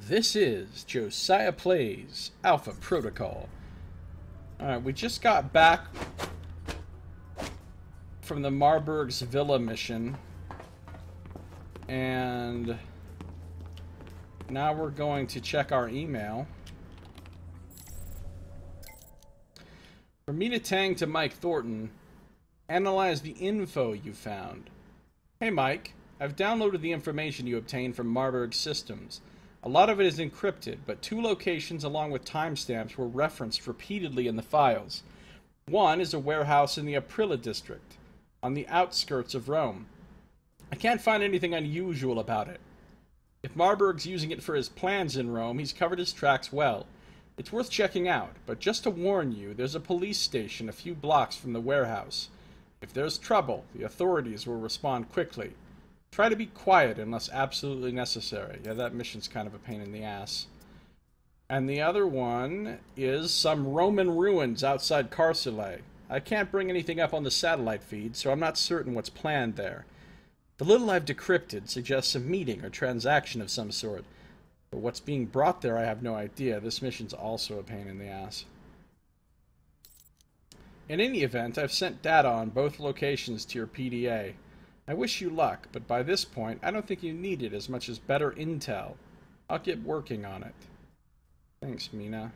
This is Josiah Plays Alpha Protocol. Alright, we just got back from the Marburg's Villa mission. And now we're going to check our email. From Mina Tang to Mike Thornton, analyze the info you found. Hey Mike, I've downloaded the information you obtained from Marburg's systems. A lot of it is encrypted, but two locations along with timestamps were referenced repeatedly in the files. One is a warehouse in the Aprilia district, on the outskirts of Rome. I can't find anything unusual about it. If Marburg's using it for his plans in Rome, he's covered his tracks well. It's worth checking out, but just to warn you, there's a police station a few blocks from the warehouse. If there's trouble, the authorities will respond quickly. Try to be quiet unless absolutely necessary. Yeah, that mission's kind of a pain in the ass. And the other one is some Roman ruins outside Carcele. I can't bring anything up on the satellite feed, so I'm not certain what's planned there. The little I've decrypted suggests a meeting or transaction of some sort. But what's being brought there, I have no idea. This mission's also a pain in the ass. In any event, I've sent data on both locations to your PDA. I wish you luck, but by this point, I don't think you need it as much as better intel. I'll get working on it. Thanks, Mina.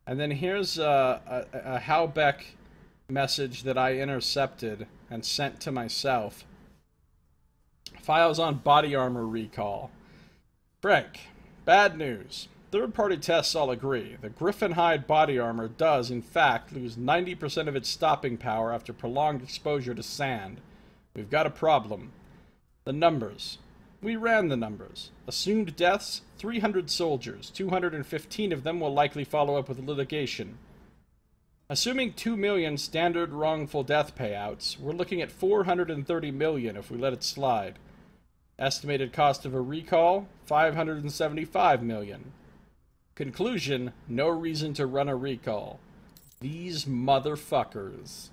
And then here's a Halbeck message that I intercepted and sent to myself. Files on body armor recall. Frank, bad news. Third-party tests all agree. The Griffin hide body armor does, in fact, lose 90% of its stopping power after prolonged exposure to sand. We've got a problem. The numbers. We ran the numbers. Assumed deaths, 300 soldiers. 215 of them will likely follow up with litigation. Assuming 2 million standard wrongful death payouts, we're looking at 430 million if we let it slide. Estimated cost of a recall, 575 million. Conclusion, no reason to run a recall. These motherfuckers.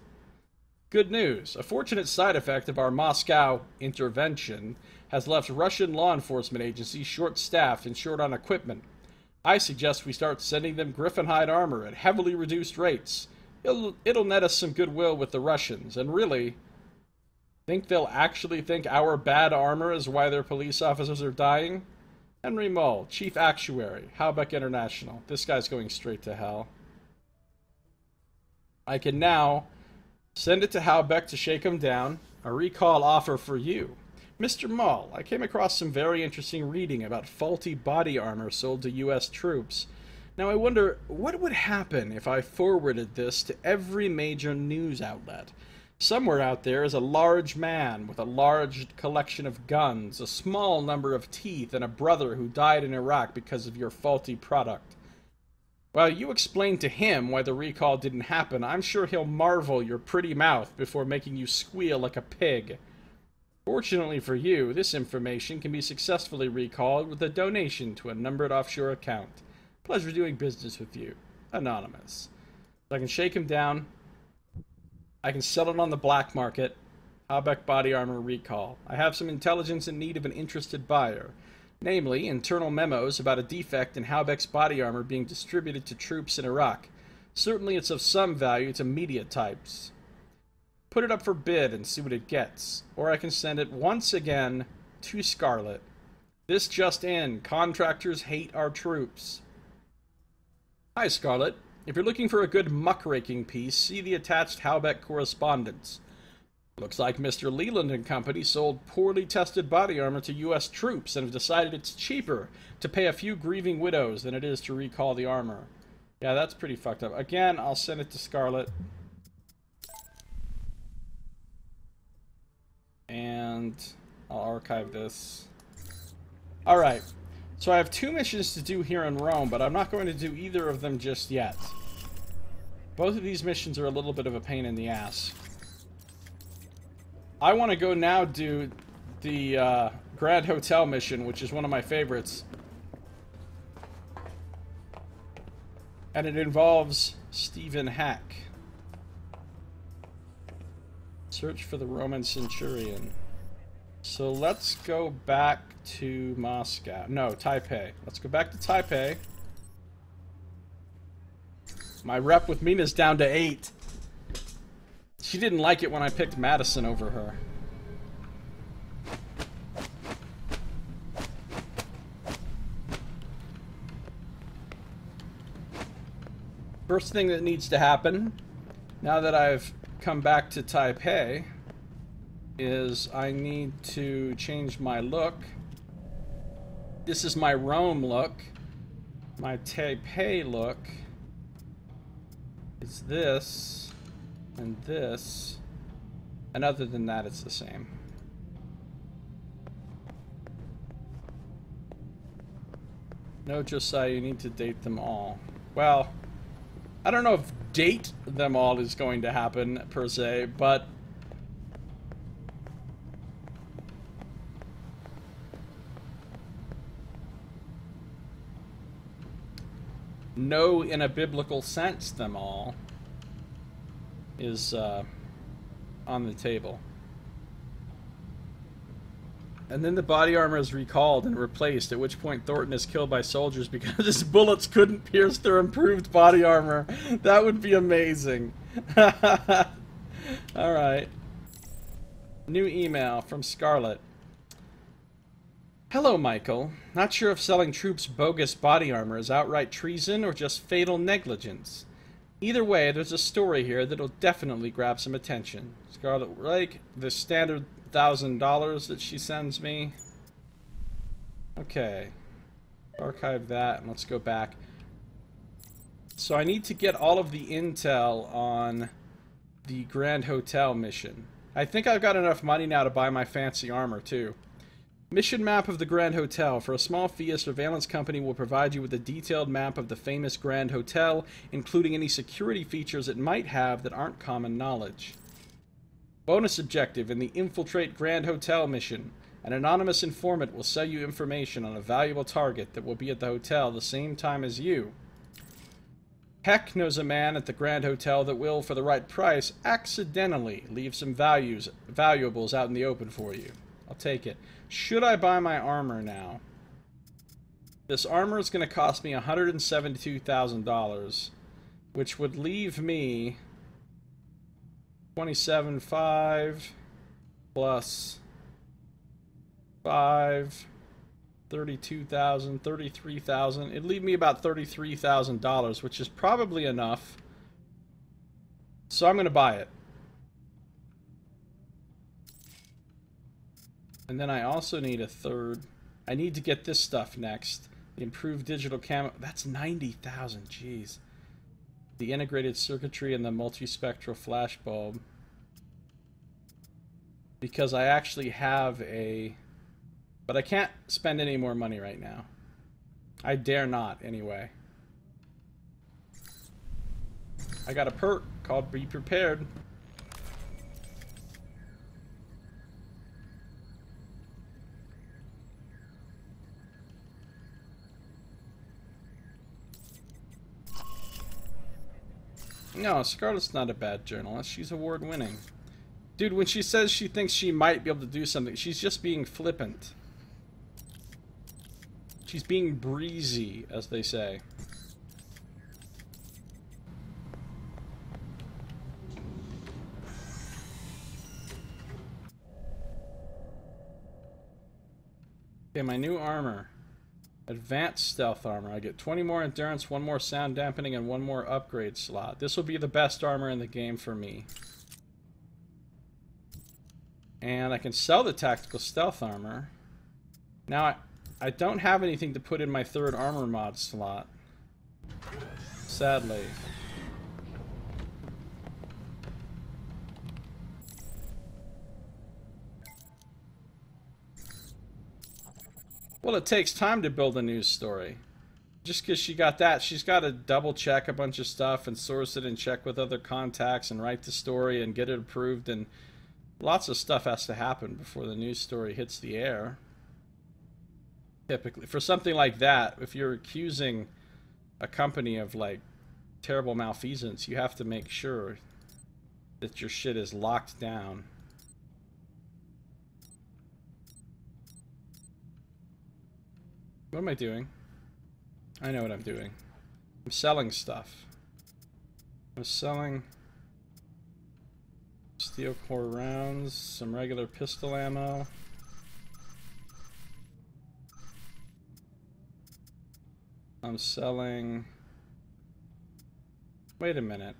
Good news. A fortunate side effect of our Moscow intervention has left Russian law enforcement agencies short-staffed and short on equipment. I suggest we start sending them Griffin-hide armor at heavily reduced rates. It'll net us some goodwill with the Russians, and really, think they'll actually think our bad armor is why their police officers are dying? Henry Mull, Chief Actuary, Halbeck International. This guy's going straight to hell. I can now send it to Halbeck to shake him down. A recall offer for you. Mr. Mull, I came across some very interesting reading about faulty body armor sold to U.S. troops. Now I wonder, what would happen if I forwarded this to every major news outlet? Somewhere out there is a large man with a large collection of guns, a small number of teeth, and a brother who died in Iraq because of your faulty product. While you explain to him why the recall didn't happen, I'm sure he'll marvel your pretty mouth before making you squeal like a pig. Fortunately for you, this information can be successfully recalled with a donation to a numbered offshore account. Pleasure doing business with you. Anonymous. So I can shake him down. I can sell it on the black market. Halbeck body armor recall. I have some intelligence in need of an interested buyer. Namely, internal memos about a defect in Halbeck's body armor being distributed to troops in Iraq. Certainly it's of some value to media types. Put it up for bid and see what it gets. Or I can send it once again to Scarlet. This just in. Contractors hate our troops. Hi, Scarlet. If you're looking for a good muckraking piece, see the attached Halbeck correspondence. Looks like Mr. Leland and Company sold poorly tested body armor to U.S. troops and have decided it's cheaper to pay a few grieving widows than it is to recall the armor. Yeah, that's pretty fucked up. Again, I'll send it to Scarlet. And I'll archive this. Alright. So I have 2 missions to do here in Rome, but I'm not going to do either of them just yet. Both of these missions are a little bit of a pain in the ass. I want to go now do the Grand Hotel mission, which is one of my favorites. And it involves Stephen Hack. Search for the Roman centurion. So let's go back to Moscow. No, Taipei. Let's go back to Taipei. My rep with Mina's down to 8. She didn't like it when I picked Madison over her. First thing that needs to happen, now that I've come back to Taipei, is I need to change my look. This is my Rome look. My Taipei look is this and this, and other than that it's the same. No, Josiah, you need to date them all. Well, I don't know if date them all is going to happen per se, but know in a biblical sense them all is on the table. And then the body armor is recalled and replaced, at which point Thorton is killed by soldiers because his bullets couldn't pierce their improved body armor. That would be amazing. Alright. New email from Scarlett. Hello, Michael. Not sure if selling troops bogus body armor is outright treason or just fatal negligence. Either way, there's a story here that'll definitely grab some attention. Scarlet Lake, the standard $1,000 that she sends me. Okay. Archive that, and let's go back. So I need to get all of the intel on the Grand Hotel mission. I think I've got enough money now to buy my fancy armor, too. Mission map of the Grand Hotel. For a small fee, a surveillance company will provide you with a detailed map of the famous Grand Hotel, including any security features it might have that aren't common knowledge. Bonus objective in the Infiltrate Grand Hotel mission. An anonymous informant will sell you information on a valuable target that will be at the hotel the same time as you. Heck knows a man at the Grand Hotel that will, for the right price, accidentally leave some valuables out in the open for you. I'll take it. Should I buy my armor now? This armor is going to cost me $172,000, which would leave me $27,500 plus 5, $32,000, $33,000. It'd leave me about $33,000, which is probably enough. So I'm going to buy it. And then I also need a third. I need to get this stuff next. The improved digital camo. That's $90,000. Jeez. The integrated circuitry and the multispectral flash bulb. Because I actually have a... But I can't spend any more money right now. I dare not, anyway. I got a perk called Be Prepared. No, Scarlett's not a bad journalist. She's award-winning. Dude, when she says she thinks she might be able to do something, she's just being flippant. She's being breezy, as they say. Okay, my new armor. Advanced stealth armor. I get 20 more endurance, 1 more sound dampening, and 1 more upgrade slot. This will be the best armor in the game for me. And I can sell the tactical stealth armor. Now, I don't have anything to put in my third armor mod slot. Sadly. Well, it takes time to build a news story. Just because she got that, she's got to double check a bunch of stuff and source it and check with other contacts and write the story and get it approved, and lots of stuff has to happen before the news story hits the air. Typically, for something like that, if you're accusing a company of like terrible malfeasance, you have to make sure that your shit is locked down. What am I doing? I know what I'm doing. I'm selling stuff. I'm selling steel core rounds, some regular pistol ammo. I'm selling... Wait a minute.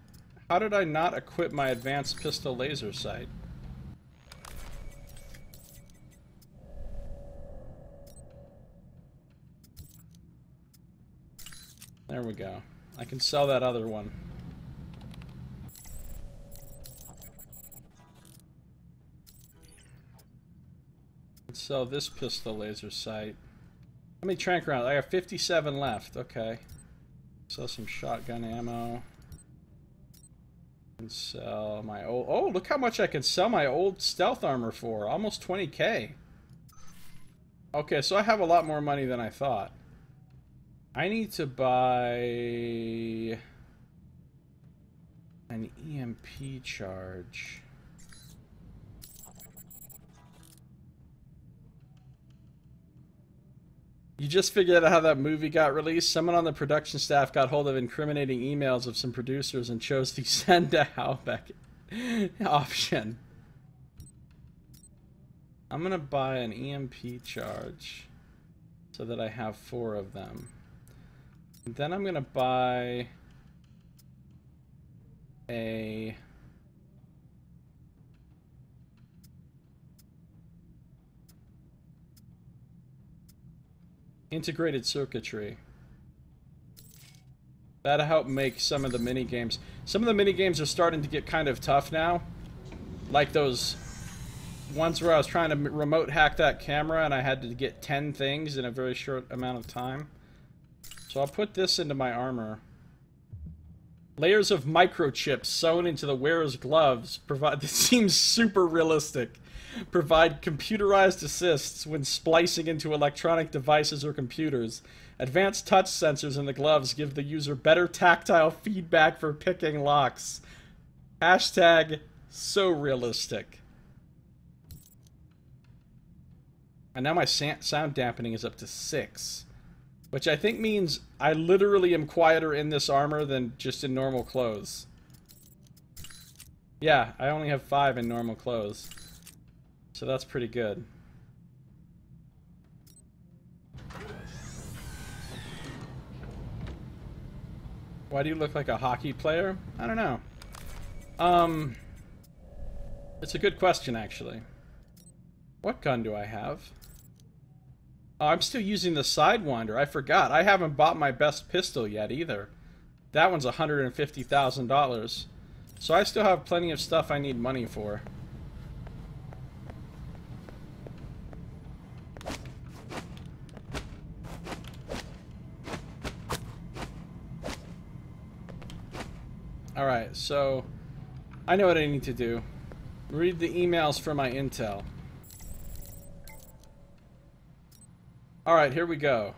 How did I not equip my advanced pistol laser sight? There we go. I can sell that other one. Let's sell this pistol laser sight. How many trank rounds? I have 57 left. Okay. Sell some shotgun ammo. And sell my old... Oh, look how much I can sell my old stealth armor for. Almost 20k. Okay, so I have a lot more money than I thought. I need to buy an EMP charge. You just figured out how that movie got released? Someone on the production staff got hold of incriminating emails of some producers and chose the send to Halbeck option. I'm gonna buy an EMP charge so that I have 4 of them. And then I'm gonna buy a integrated circuitry. That'll help make some of the mini games. Some of the mini games are starting to get kind of tough now. Like those ones where I was trying to remote hack that camera and I had to get 10 things in a very short amount of time. So I'll put this into my armor. Layers of microchips sewn into the wearer's gloves provide... This seems super realistic. Provide computerized assists when splicing into electronic devices or computers. Advanced touch sensors in the gloves give the user better tactile feedback for picking locks. Hashtag so realistic. And now my sound dampening is up to 6. Which I think means I literally am quieter in this armor than just in normal clothes. Yeah, I only have 5 in normal clothes. So that's pretty good. Why do you look like a hockey player? I don't know. It's a good question, actually. What gun do I have? Oh, I'm still using the Sidewinder. I forgot. I haven't bought my best pistol yet, either. That one's $150,000. So I still have plenty of stuff I need money for. Alright, so I know what I need to do. Read the emails for my intel. Alright, here we go.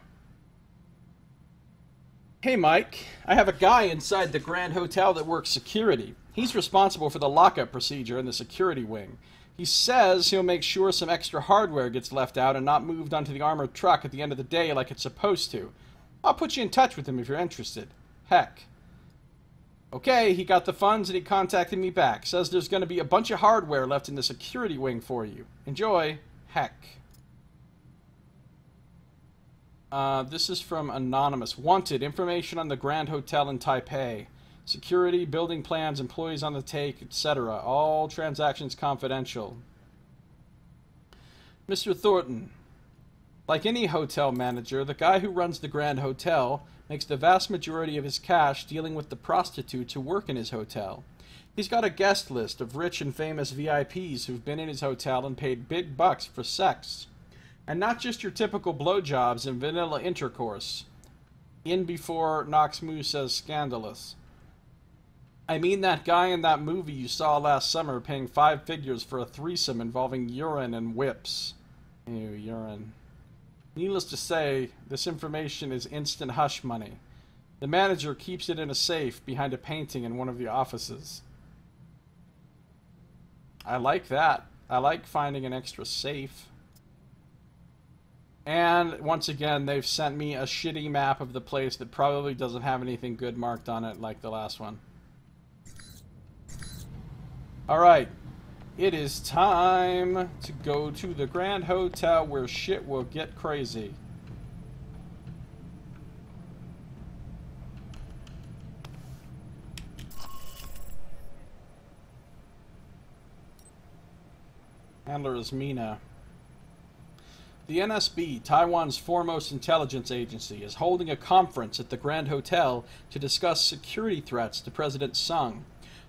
Hey Mike, I have a guy inside the Grand Hotel that works security. He's responsible for the lockup procedure in the security wing. He says he'll make sure some extra hardware gets left out and not moved onto the armored truck at the end of the day like it's supposed to. I'll put you in touch with him if you're interested. Heck. Okay, he got the funds and he contacted me back. Says there's going to be a bunch of hardware left in the security wing for you. Enjoy. Heck. This is from Anonymous. Wanted. Information on the Grand Hotel in Taipei. Security, building plans, employees on the take, etc. All transactions confidential. Mr. Thornton. Like any hotel manager, the guy who runs the Grand Hotel makes the vast majority of his cash dealing with the prostitutes who work in his hotel. He's got a guest list of rich and famous VIPs who've been in his hotel and paid big bucks for sex. And not just your typical blowjobs and vanilla intercourse. In before Knox Moo says scandalous. I mean that guy in that movie you saw last summer paying 5 figures for a threesome involving urine and whips. Ew, urine. Needless to say, this information is instant hush money. The manager keeps it in a safe behind a painting in one of the offices. I like that. I like finding an extra safe. And once again, they've sent me a shitty map of the place that probably doesn't have anything good marked on it like the last one. Alright. It is time to go to the Grand Hotel where shit will get crazy. Handler is Mina. The NSB, Taiwan's foremost intelligence agency, is holding a conference at the Grand Hotel to discuss security threats to President Sung.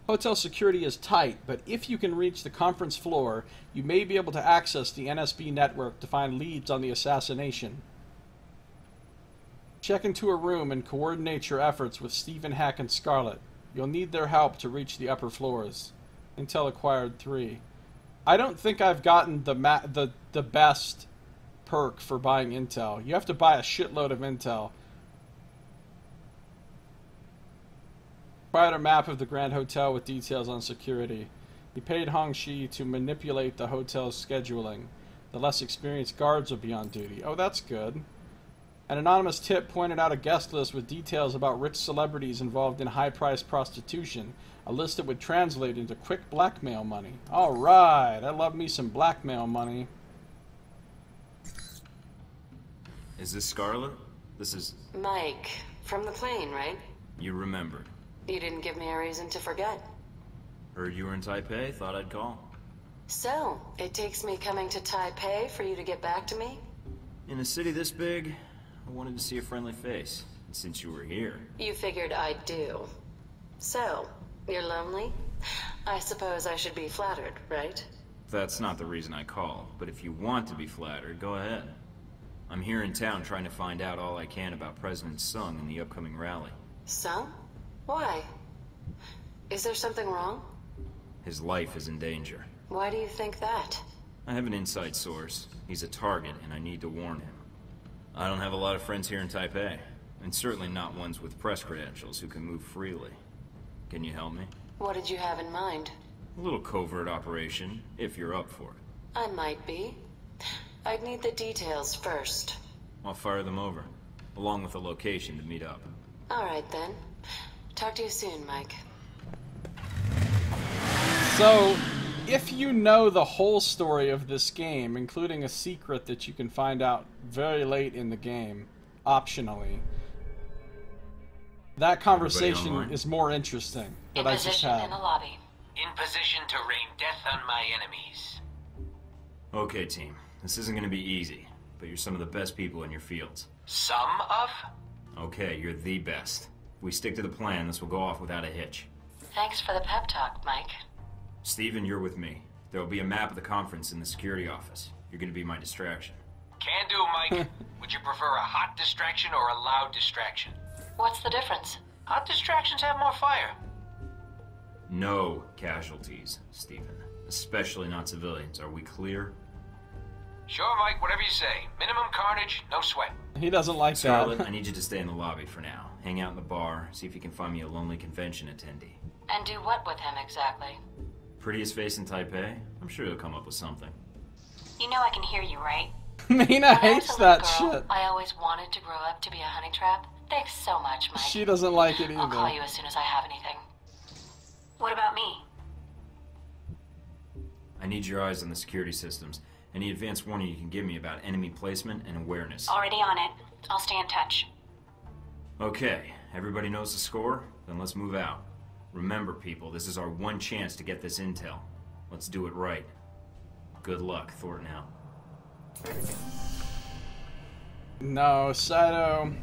Hotel security is tight, but if you can reach the conference floor, you may be able to access the NSB network to find leads on the assassination. Check into a room and coordinate your efforts with Stephen, Hack, and Scarlet. You'll need their help to reach the upper floors. Intel acquired 3. I don't think I've gotten the best perk for buying intel. You have to buy a shitload of intel. Acquired a map of the Grand Hotel with details on security. He paid Hongxi to manipulate the hotel's scheduling. The less experienced guards will be on duty. Oh, that's good. An anonymous tip pointed out a guest list with details about rich celebrities involved in high-priced prostitution. A list that would translate into quick blackmail money. Alright, I love me some blackmail money. Is this Scarlet? This is... Mike, from the plane, right? You remembered. You didn't give me a reason to forget. Heard you were in Taipei, thought I'd call. So, it takes me coming to Taipei for you to get back to me? In a city this big, I wanted to see a friendly face. And since you were here... You figured I'd do. So, you're lonely? I suppose I should be flattered, right? That's not the reason I called, but if you want to be flattered, go ahead. I'm here in town trying to find out all I can about President Sung and the upcoming rally. Sung? Why? Is there something wrong? His life is in danger. Why do you think that? I have an inside source. He's a target, and I need to warn him. I don't have a lot of friends here in Taipei, and certainly not ones with press credentials who can move freely. Can you help me? What did you have in mind? A little covert operation, if you're up for it. I might be. I'd need the details first. I'll fire them over, along with a location to meet up. Alright then. Talk to you soon, Mike. So, if you know the whole story of this game, including a secret that you can find out very late in the game, optionally, that conversation is more interesting that I just had. In the lobby. In position to rain death on my enemies. Okay, team. This isn't going to be easy, but you're some of the best people in your fields. Some of? Okay, you're the best. If we stick to the plan, this will go off without a hitch. Thanks for the pep talk, Mike. Steven, you're with me. There will be a map of the conference in the security office. You're going to be my distraction. Can do, Mike. Would you prefer a hot distraction or a loud distraction? What's the difference? Hot distractions have more fire. No casualties, Steven. Especially not civilians. Are we clear? Sure, Mike, whatever you say. Minimum carnage, no sweat. He doesn't like Scarlet, that. I need you to stay in the lobby for now. Hang out in the bar, see if you can find me a lonely convention attendee. And do what with him exactly? Prettiest face in Taipei? I'm sure he'll come up with something. You know I can hear you, right? Mina When I was hates a that little girl, shit. I always wanted to grow up to be a honey trap. Thanks so much, Mike. She doesn't like it I'll call either. you as soon as I have anything. What about me? I need your eyes on the security systems. Any advance warning you can give me about enemy placement and awareness. Already on it. I'll stay in touch. Okay, everybody knows the score? Then let's move out. Remember, people, this is our one chance to get this intel. Let's do it right. Good luck, Thorton out. No, Saito.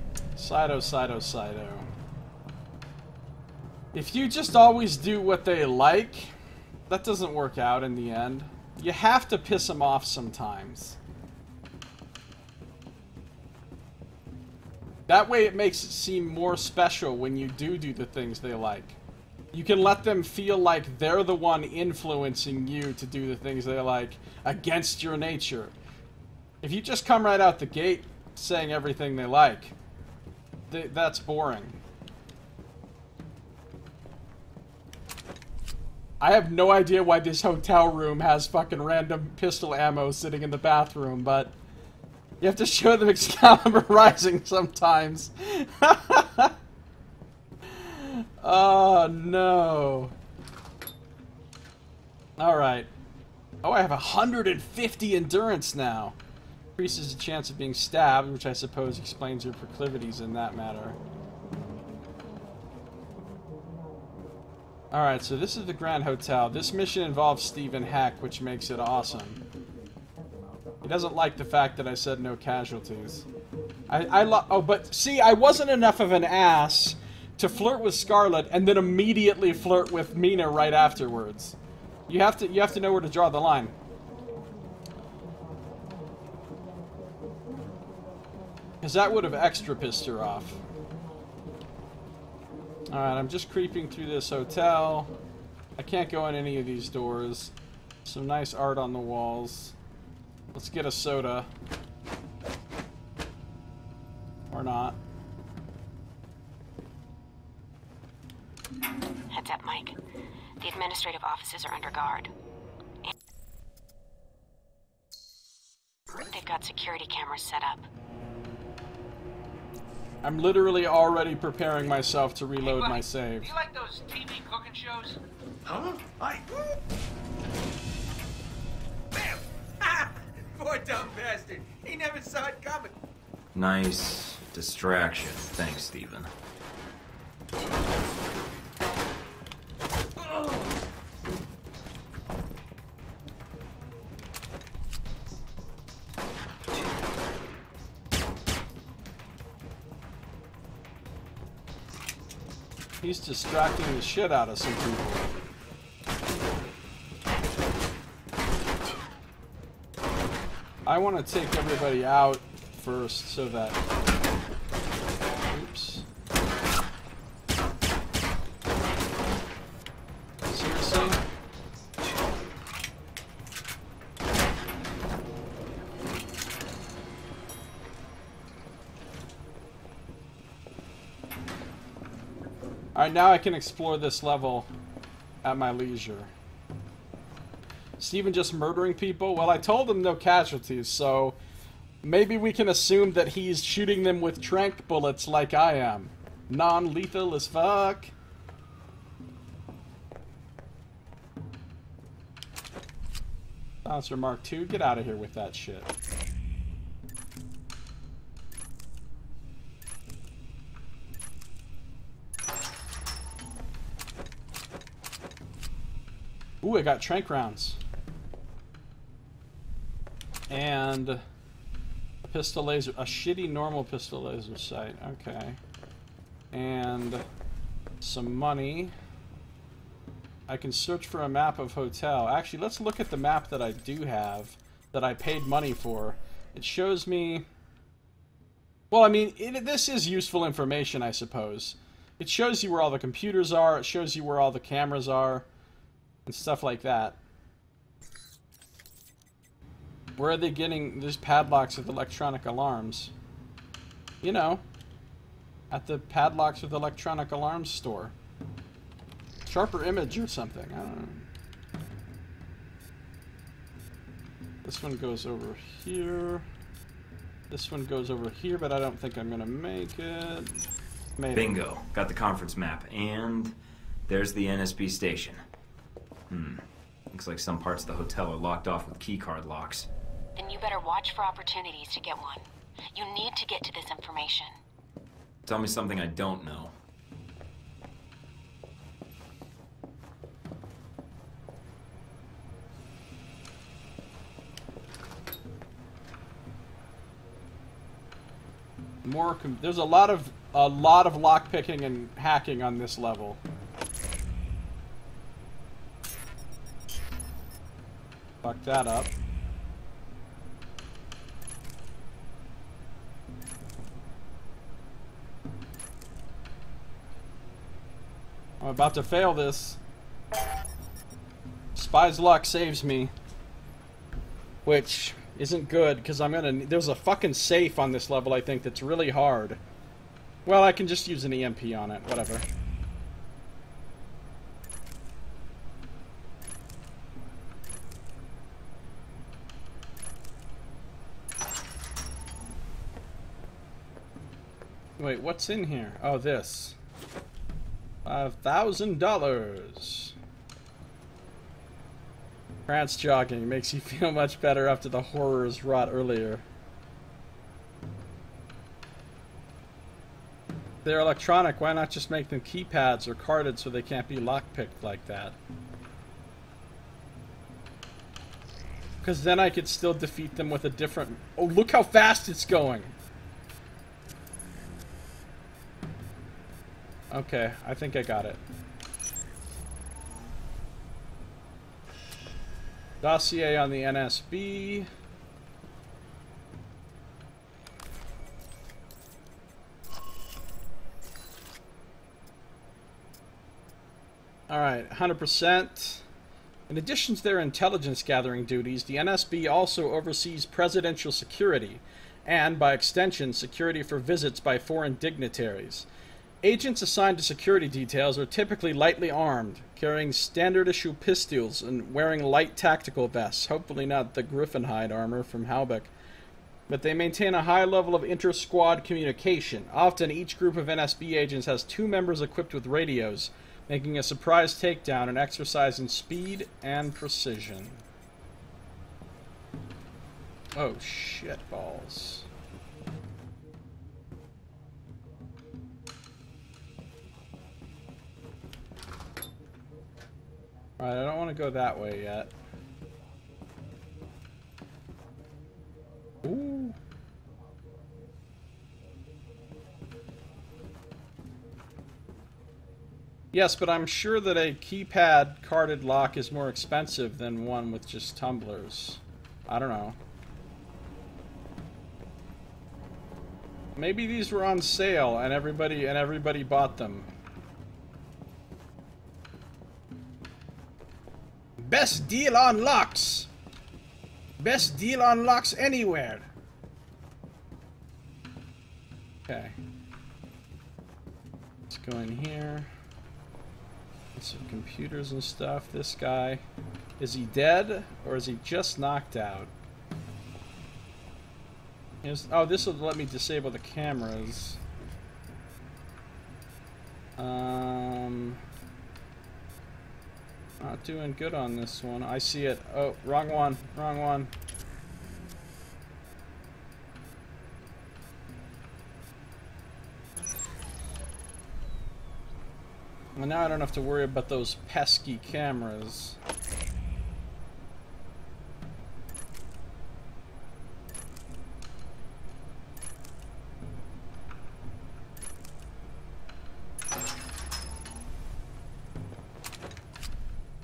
If you just always do what they like, that doesn't work out in the end. You have to piss them off sometimes. That way it makes it seem more special when you do the things they like. You can let them feel like they're the one influencing you to do the things they like against your nature. If you just come right out the gate saying everything they like, that's boring. I have no idea why this hotel room has fucking random pistol ammo sitting in the bathroom, but You have to show them Excalibur Rising sometimes. Oh, no. Alright. Oh, I have 150 endurance now. Increases the chance of being stabbed, which I suppose explains your proclivities in that matter. Alright, so this is the Grand Hotel. This mission involves Stephen Heck, which makes it awesome. He doesn't like the fact that I said no casualties. Oh, but see, I wasn't enough of an ass to flirt with Scarlet and then immediately flirt with Mina right afterwards. You have to know where to draw the line. Because that would have extra pissed her off. Alright, I'm just creeping through this hotel. I can't go in any of these doors. Some nice art on the walls. Let's get a soda. Or not. Heads up, Mike. The administrative offices are under guard. They've got security cameras set up. I'm literally already preparing myself to reload my save. Do you like those TV cooking shows? Huh? Bam! Ah! Poor dumb bastard. He never saw it coming. Nice distraction. Thanks, Stephen. He's distracting the shit out of some people. I want to take everybody out first so that... Oops. Seriously? Alright, now I can explore this level at my leisure. Steven just murdering people? Well, I told him no casualties, so maybe we can assume that he's shooting them with tranq bullets like I am. Non-lethal as fuck. Bouncer Mark II, get out of here with that shit. Ooh, I got tranq rounds. And a pistol laser, a shitty normal pistol laser sight, okay. And some money. I can search for a map of hotel. Actually, let's look at the map that I do have, that I paid money for. It shows me... Well, I mean, this is useful information, I suppose. It shows you where all the computers are, it shows you where all the cameras are, and stuff like that. Where are they getting these padlocks with electronic alarms? You know, at the padlocks with electronic alarms store. Sharper image or something, I don't know. This one goes over here. This one goes over here, but I don't think I'm gonna make it. Made Bingo. Got the conference map, and there's the NSB station. Looks like some parts of the hotel are locked off with keycard locks. Then you better watch for opportunities to get one. You need to get to this information. Tell me something I don't know. There's a lot of lockpicking and hacking on this level. Fuck that up. I'm about to fail this. Spy's luck saves me. Which isn't good, because there's a fucking safe on this level, I think, that's really hard. Well, I can just use an EMP on it, whatever. Wait, what's in here? Oh, this. $5,000. Trance jogging makes you feel much better after the horrors wrought earlier. They're electronic, why not just make them keypads or carded so they can't be lockpicked like that? Because then I could still defeat them with a different... Oh, look how fast it's going! Okay, I think I got it. Dossier on the NSB. Alright, 100%. In addition to their intelligence gathering duties, the NSB also oversees presidential security, and, by extension, security for visits by foreign dignitaries. Agents assigned to security details are typically lightly armed, carrying standard-issue pistols and wearing light tactical vests, hopefully not the griffin hide armor from Halbeck. But they maintain a high level of inter-squad communication. Often, each group of NSB agents has 2 members equipped with radios, making a surprise takedown an exercise in speed and precision. Oh, shit balls. Alright, I don't want to go that way yet. Ooh. Yes, but I'm sure that a keypad carded lock is more expensive than one with just tumblers. I don't know. Maybe these were on sale and everybody bought them. Best deal on locks. Best deal on locks anywhere. Okay. Let's go in here. Some computers and stuff. This guy, is he dead or is he just knocked out? Oh, this will let me disable the cameras. Not doing good on this one. I see it. Oh, wrong one. Wrong one. Well, now I don't have to worry about those pesky cameras.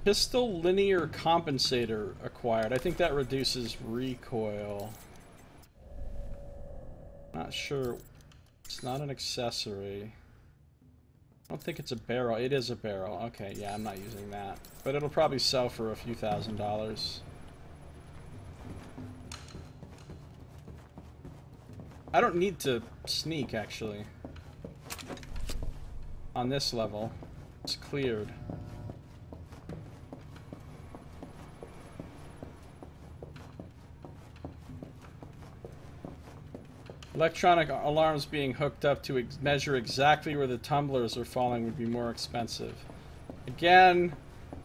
Pistol linear compensator acquired. I think that reduces recoil. Not sure. It's not an accessory. I don't think it's a barrel. It is a barrel. Okay, yeah, I'm not using that. But it'll probably sell for a few $1,000s. I don't need to sneak, actually. On this level. It's cleared. Electronic alarms being hooked up to measure exactly where the tumblers are falling would be more expensive. Again,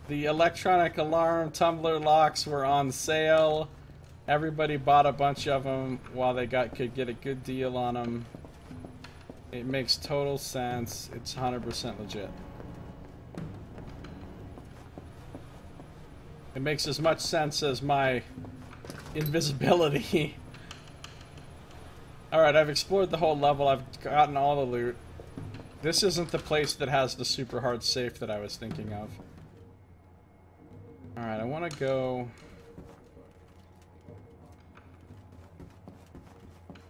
the electronic alarm tumbler locks were on sale. Everybody bought a bunch of them while they could get a good deal on them. It makes total sense. It's 100% legit. It makes as much sense as my invisibility. Alright, I've explored the whole level, I've gotten all the loot. This isn't the place that has the super hard safe that I was thinking of. Alright, I want to go...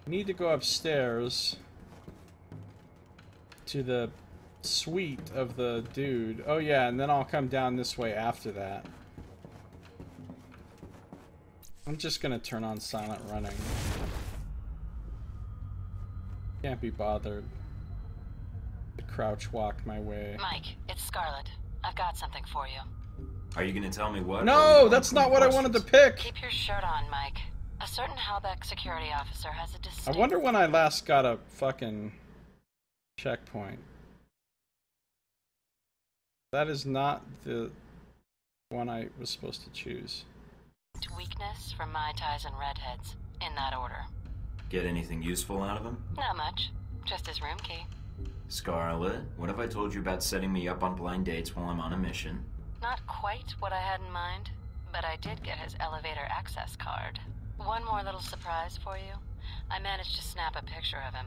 I need to go upstairs to the suite of the dude. Oh yeah, and then I'll come down this way after that. I'm just gonna turn on silent running. Can't be bothered to crouch walk my way. Mike, it's Scarlet. I've got something for you. Are you gonna tell me what? No, that's not what I wanted to pick! Keep your shirt on, Mike. A certain Halbeck security officer has a distinct... I wonder when I last got a fucking Checkpoint. That is not the one I was supposed to choose. Weakness for Mai Tais and redheads, in that order. Get anything useful out of him? Not much. Just his room key. Scarlet, what have I told you about setting me up on blind dates while I'm on a mission? Not quite what I had in mind, but I did get his elevator access card. One more little surprise for you. I managed to snap a picture of him.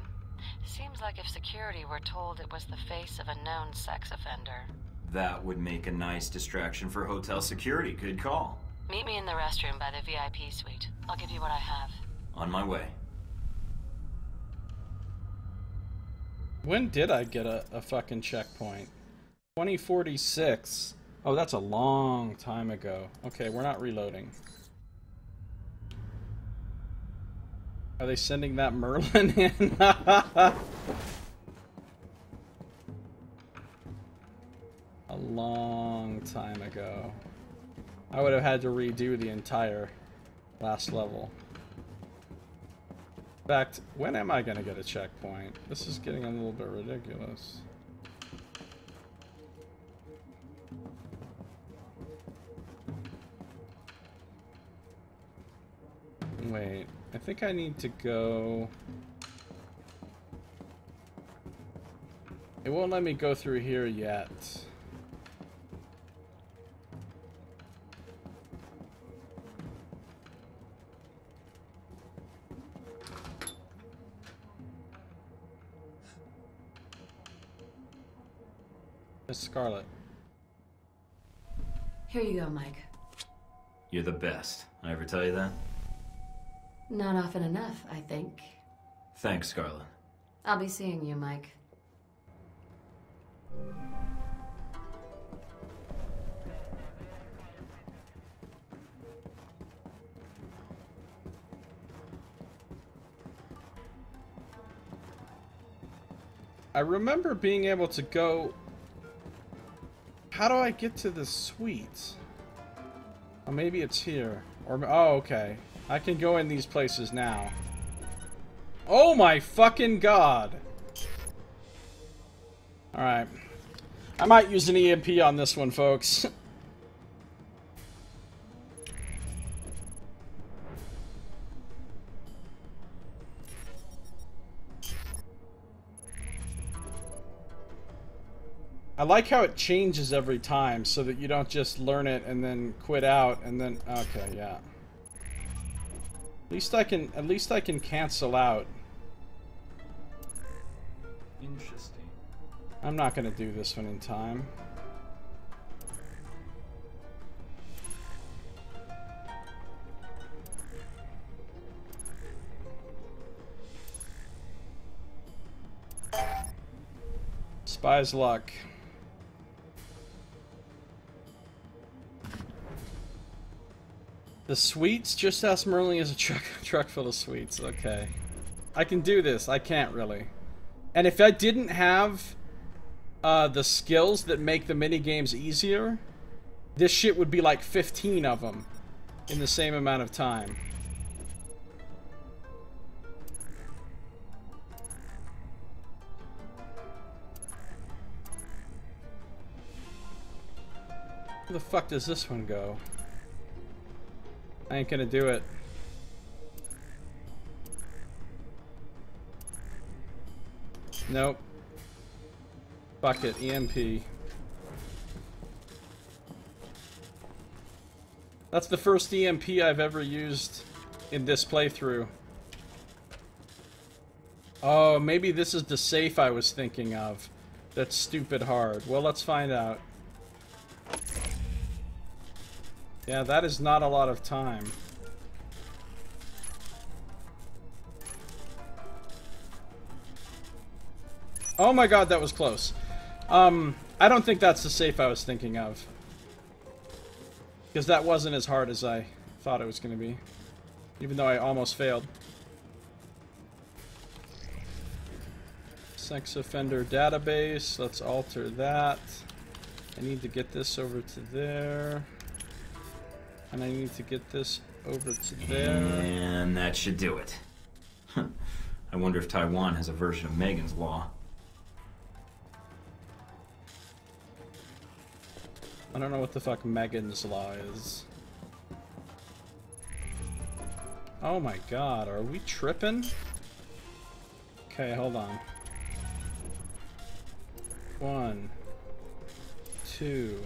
Seems like if security were told it was the face of a known sex offender. That would make a nice distraction for hotel security. Good call. Meet me in the restroom by the VIP suite. I'll give you what I have. On my way. When did I get a fucking checkpoint? 2046. Oh, that's a long time ago. Okay, we're not reloading. Are they sending that Merlin in? A long time ago. I would have had to redo the entire last level. In fact, when am I going to get a checkpoint? This is getting a little bit ridiculous. Wait, I think I need to go... It won't let me go through here yet. Miss Scarlet. Here you go, Mike. You're the best. I ever tell you that? Not often enough, I think. Thanks, Scarlet. I'll be seeing you, Mike. I remember being able to go... How do I get to the suite? Oh, maybe it's here. Or oh, okay. I can go in these places now. Oh my fucking god! Alright. I might use an EMP on this one, folks. I like how it changes every time so that you don't just learn it and then quit out and then okay, yeah. At least I can cancel out. Interesting. I'm not gonna do this one in time. Spy's luck. The sweets? Just ask Merlin is a truck full of sweets. Okay. I can do this. I can't really. And if I didn't have the skills that make the minigames easier, this shit would be like 15 of them in the same amount of time. Where the fuck does this one go? I ain't gonna do it. Nope. Fuck it, EMP. That's the first EMP I've ever used in this playthrough. Oh, maybe this is the safe I was thinking of. That's stupid hard. Well, let's find out. Yeah, that is not a lot of time. Oh my god, that was close. I don't think that's the safe I was thinking of. Because that wasn't as hard as I thought it was going to be. Even though I almost failed. Sex offender database. Let's alter that. I need to get this over to there. And I need to get this over to there. And that should do it. I wonder if Taiwan has a version of Megan's Law. I don't know what the fuck Megan's Law is. Oh my god, are we tripping? Okay, hold on. 1, 2.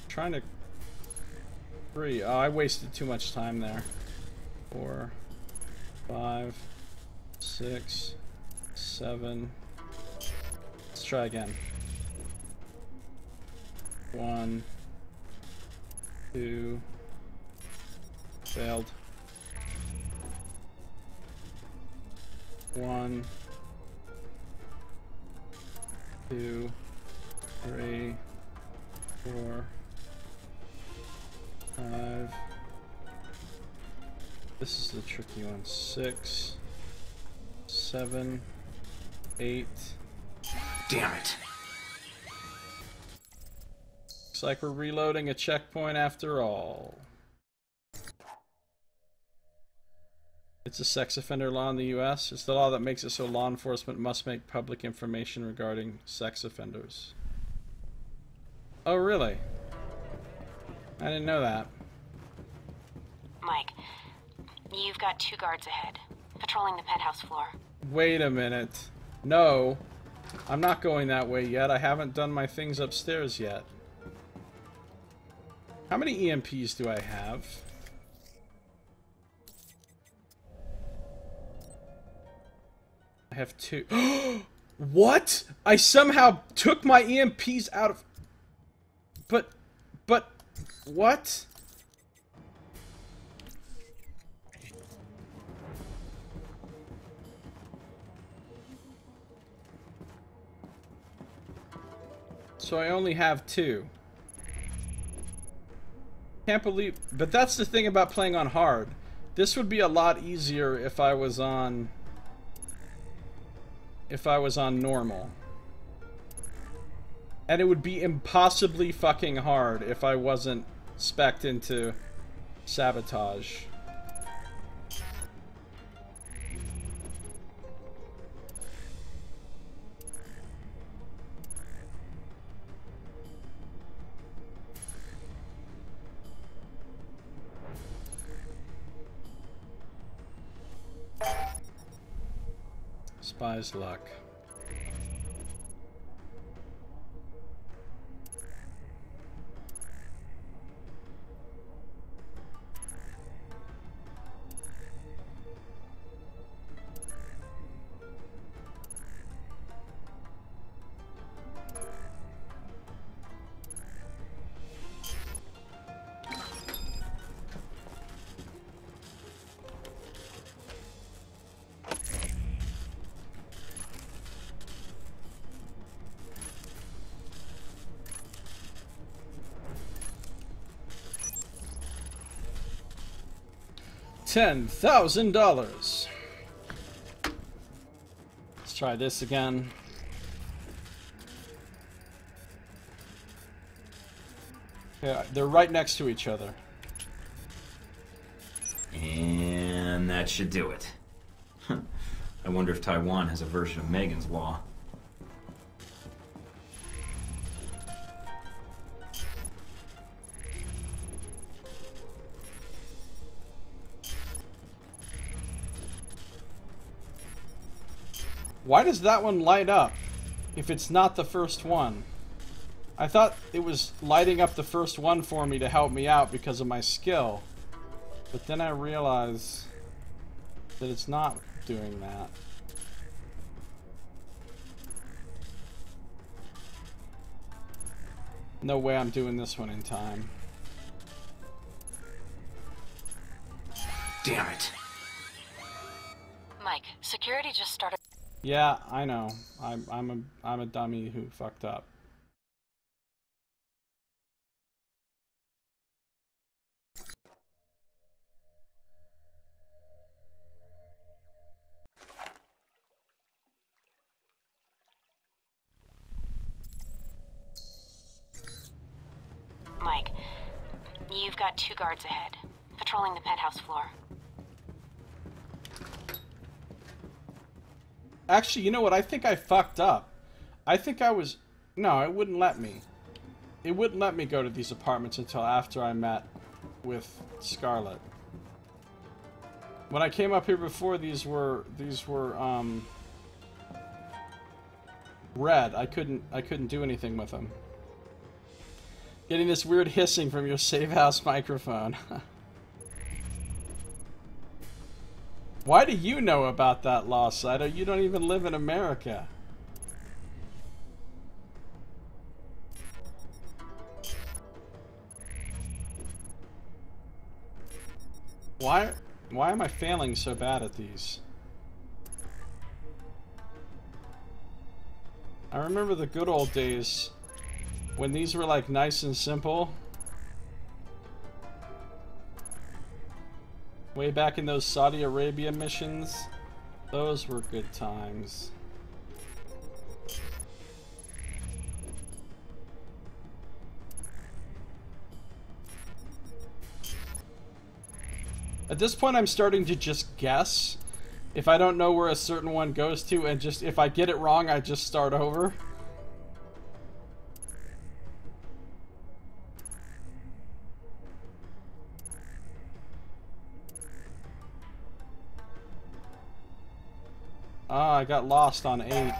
Trying to 3. Oh, I wasted too much time there. 4, 5, 6, 7. Let's try again. 1, 2. Failed. 1, 2, 3, 4, 5. This is the tricky one. 6, 7, 8. Damn it. Looks like we're reloading a checkpoint after all. It's a sex offender law in the US. It's the law that makes it so law enforcement must make public information regarding sex offenders. Oh, really? I didn't know that. Mike, you've got 2 guards ahead, patrolling the penthouse floor. Wait a minute. No, I'm not going that way yet. I haven't done my things upstairs yet. How many EMPs do I have? I have 2. What? I somehow took my EMPs out of... But... What? So I only have 2. Can't believe... But that's the thing about playing on hard. This would be a lot easier if I was on... normal. And it would be impossibly fucking hard if I wasn't spec'd into sabotage. Spy's luck. $10,000. Let's try this again. Yeah, they're right next to each other. And that should do it. I wonder if Taiwan has a version of Megan's Law. Why does that one light up if it's not the first one? I thought it was lighting up the first one for me to help me out because of my skill. But then I realize that it's not doing that. No way I'm doing this one in time. Damn it. Mike, security just started... Yeah, I know. I'm a dummy who fucked up. Mike, you've got 2 guards ahead, patrolling the penthouse floor. Actually, you know what? I think I fucked up. I think I was... No, it wouldn't let me. It wouldn't let me go to these apartments until after I met with Scarlet. When I came up here before, these were red. I couldn't do anything with them. Getting this weird hissing from your safe house microphone. Why do you know about that law, Saito? You don't even live in America. Why am I failing so bad at these? I remember the good old days when these were like nice and simple. Way back in those Saudi Arabia missions. Those were good times. At this point, I'm starting to just guess. If I don't know where a certain one goes to, and just if I get it wrong, I just start over. Ah, I got lost on 8.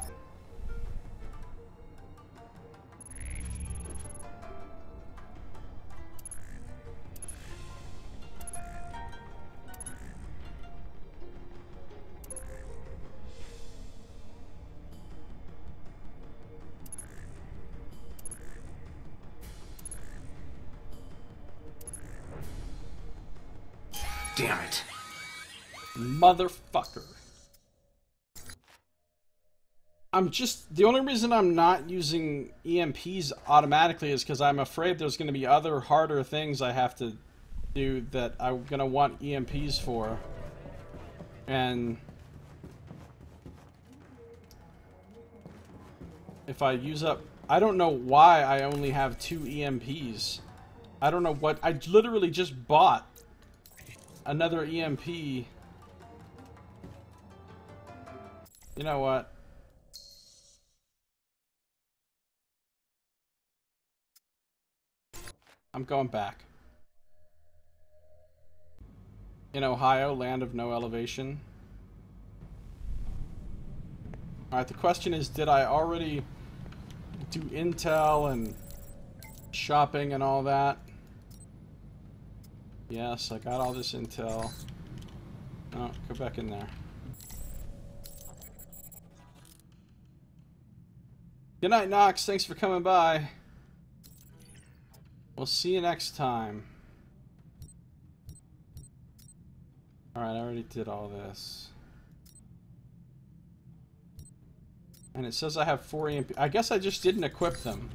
Damn it. Motherfucker. The only reason I'm not using EMPs automatically is because I'm afraid there's going to be other harder things I have to do that I'm going to want EMPs for. And if I use up... I don't know why I only have 2 EMPs. I don't know what... I literally just bought another EMP. You know what? I'm going back. In Ohio, land of no elevation. Alright, the question is, did I already do intel and shopping and all that? Yes, I got all this intel. Oh, go back in there. Good night, Knox. Thanks for coming by. We'll see you next time. Alright, I already did all this. And it says I have 4 EMP. I guess I just didn't equip them.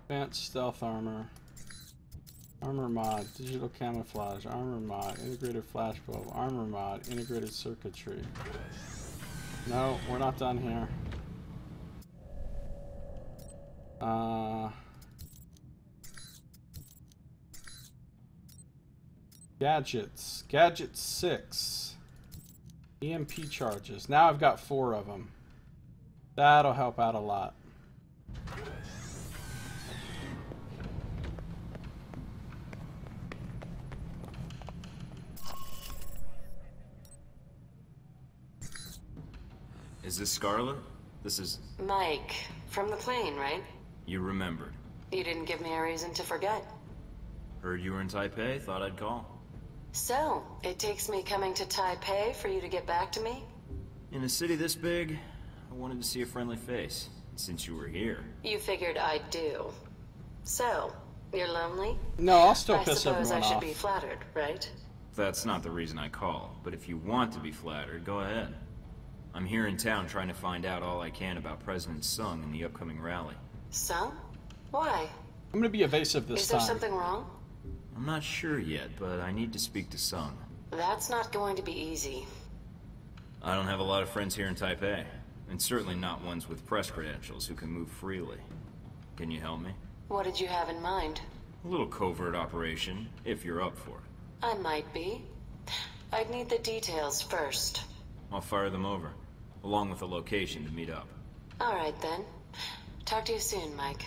Advanced stealth armor. Armor mod, digital camouflage, armor mod, integrated flash bulb, armor mod, integrated circuitry. No, we're not done here. Gadgets. Gadget 6. EMP charges. Now I've got 4 of them. That'll help out a lot. Is this Scarlet? This is... Mike, from the plane, right? You remembered. You didn't give me a reason to forget. Heard you were in Taipei, thought I'd call. So, it takes me coming to Taipei for you to get back to me? In a city this big, I wanted to see a friendly face. Since you were here. You figured I'd do. So, you're lonely? No, I'll still piss everyone off. I suppose I should be flattered, right? That's not the reason I called, but if you want to be flattered, go ahead. I'm here in town trying to find out all I can about President Sung and the upcoming rally. Sung? Why? I'm gonna be evasive this time. Is there something wrong? I'm not sure yet, but I need to speak to Sung. That's not going to be easy. I don't have a lot of friends here in Taipei, and certainly not ones with press credentials who can move freely. Can you help me? What did you have in mind? A little covert operation, if you're up for it. I might be. I'd need the details first. I'll fire them over, along with the location to meet up. All right, then. Talk to you soon, Mike.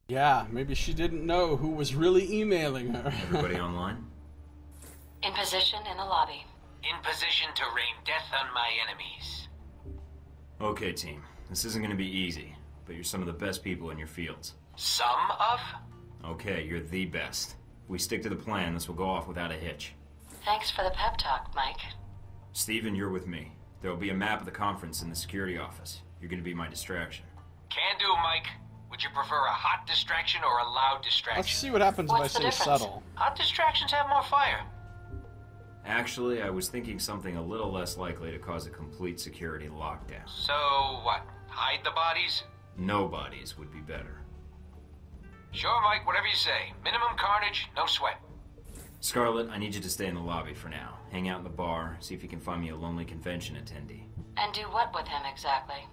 Yeah, maybe she didn't know who was really emailing her. Everybody online? In position in the lobby. In position to rain death on my enemies. Okay, team. This isn't gonna be easy, but you're some of the best people in your fields. Some of? Okay, you're the best. If we stick to the plan, this will go off without a hitch. Thanks for the pep talk, Mike. Steven, you're with me. There will be a map of the conference in the security office. You're gonna be my distraction. Can do, Mike. Would you prefer a hot distraction or a loud distraction? Let's see what happens if I What's the say difference? subtle. Hot distractions have more fire. Actually, I was thinking something a little less likely to cause a complete security lockdown. So, what? Hide the bodies? No bodies would be better. Sure, Mike, whatever you say. Minimum carnage, no sweat. Scarlett, I need you to stay in the lobby for now. Hang out in the bar, see if you can find me a lonely convention attendee. And do what with him exactly?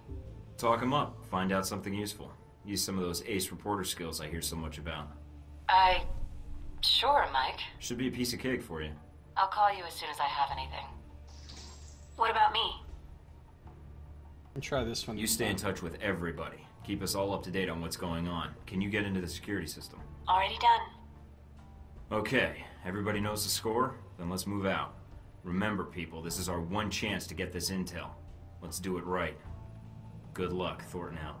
Talk him up, find out something useful. Use some of those ace reporter skills I hear so much about. Sure, Mike. Should be a piece of cake for you. I'll call you as soon as I have anything. What about me? Let me try this one. You stay in touch with everybody. Keep us all up to date on what's going on. Can you get into the security system? Already done. Okay, everybody knows the score? Then let's move out. Remember, people, this is our one chance to get this intel. Let's do it right. Good luck, Thorton out.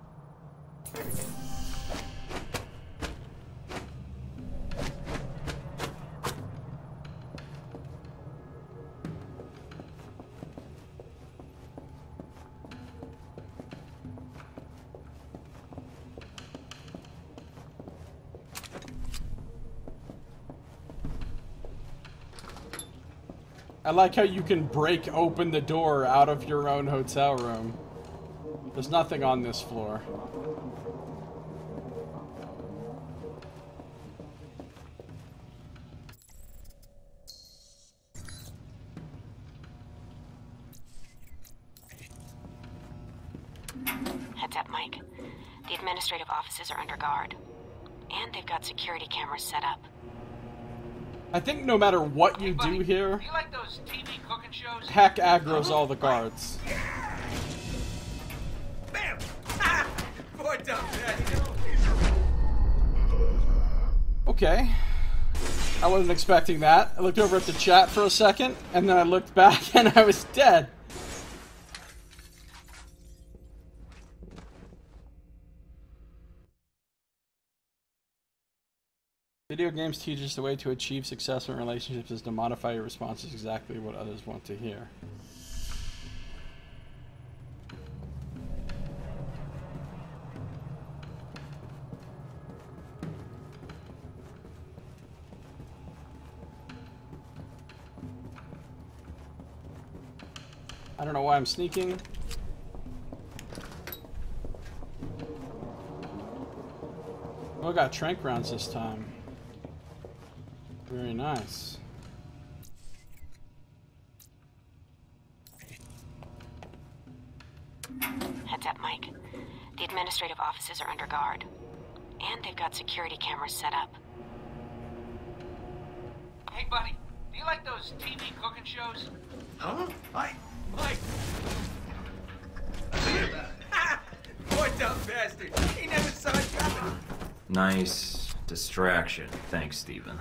I like how you can break open the door out of your own hotel room. There's nothing on this floor. Heads up, Mike. The administrative offices are under guard. And they've got security cameras set up. I think no matter what you do here, Do you like those TV cooking shows? Hack aggro's all the guards. Bam! Ah! Poor dumb bastard. Okay. I wasn't expecting that. I looked over at the chat for a second, and then I looked back and I was dead. Video games teach us the way to achieve success in relationships is to modify your responses exactly what others want to hear. I don't know why I'm sneaking. Oh, I got trank rounds this time. Very nice. Heads up, Mike. The administrative offices are under guard. And they've got security cameras set up. Hey, buddy, do you like those TV cooking shows? Huh? Mike! Ah! Poor dumb bastard. He never saw it coming. Nice distraction. Thanks, Steven.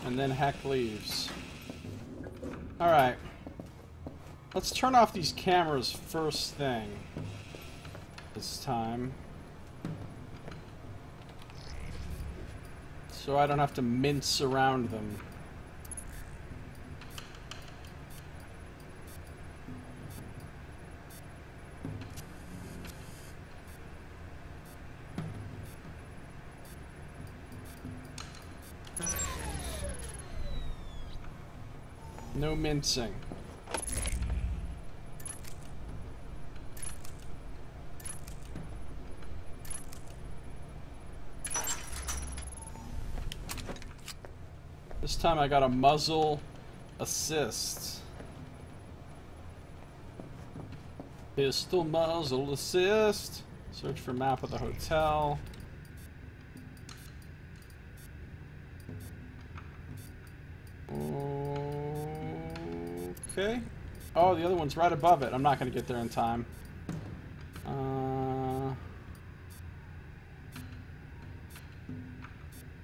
And then Hack leaves. Alright. Let's turn off these cameras first thing. This time. So I don't have to mince around them. No mincing. This time I got a muzzle assist. Pistol muzzle assist. Search for map of the hotel. Okay. Oh, the other one's right above it. I'm not going to get there in time.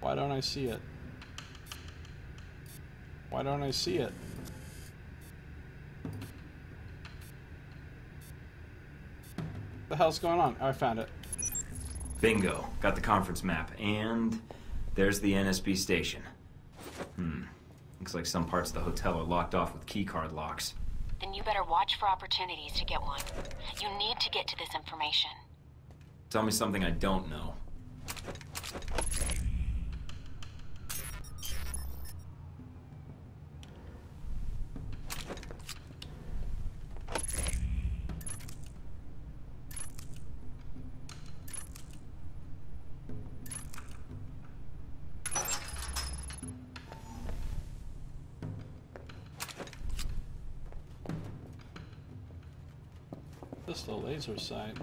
Why don't I see it? Why don't I see it? What the hell's going on? Oh, I found it. Bingo. Got the conference map. And there's the NSB station. Looks like some parts of the hotel are locked off with keycard locks. Then you better watch for opportunities to get one. You need to get to this information. Tell me something I don't know. Just the laser sight.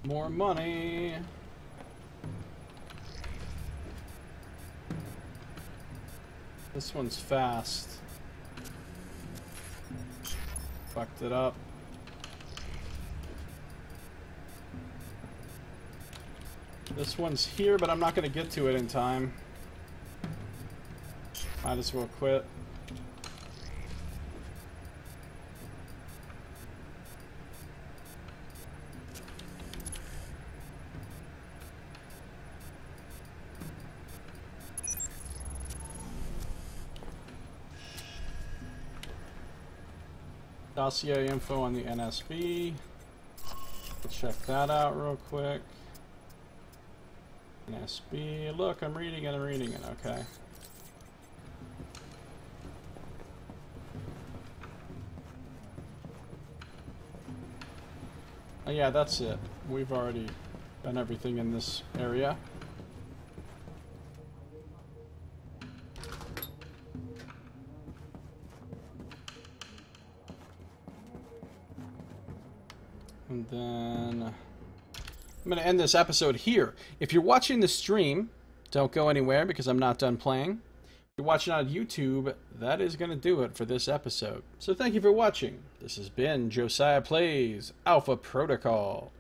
More money. This one's fast. Fucked it up. This one's here, but I'm not going to get to it in time. Might as well quit. Dossier info on the NSB. Check that out real quick. NSB. Look, I'm reading it, okay. Oh yeah, that's it. We've already done everything in this area. And then I'm going to end this episode here. If you're watching the stream, don't go anywhere because I'm not done playing. If you're watching on YouTube, that is going to do it for this episode. So thank you for watching. This has been Josiah Plays Alpha Protocol.